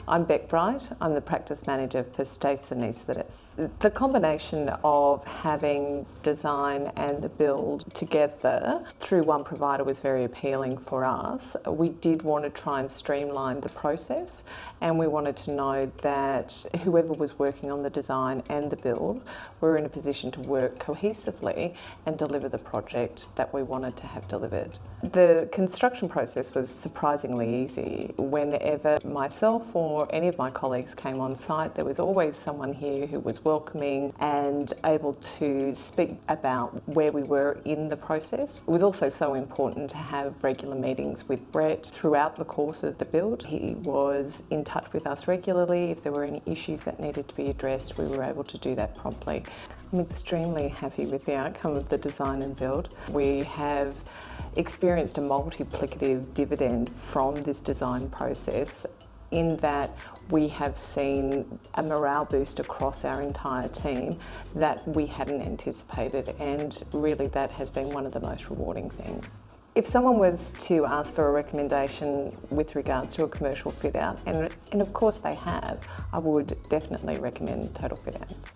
I'm Beck Bright, I'm the practice manager for Stace Anaesthetics. The combination of having design and the build together through one provider was very appealing for us. We did want to try and streamline the process, and we wanted to know that whoever was working on the design and the build were in a position to work cohesively and deliver the project that we wanted to have delivered. The construction process was surprisingly easy. Whenever myself or any of my colleagues came on site, there was always someone here who was welcoming and able to speak about where we were in the process. It was also so important to have regular meetings with Brett throughout the course of the build. He was in touch with us regularly. If there were any issues that needed to be addressed, we were able to do that promptly. I'm extremely happy with the outcome of the design and build. We have experienced a multiplicative dividend from this design process, in that we have seen a morale boost across our entire team that we hadn't anticipated, and really that has been one of the most rewarding things. If someone was to ask for a recommendation with regards to a commercial fit out, and of course they have, I would definitely recommend Total Fitouts.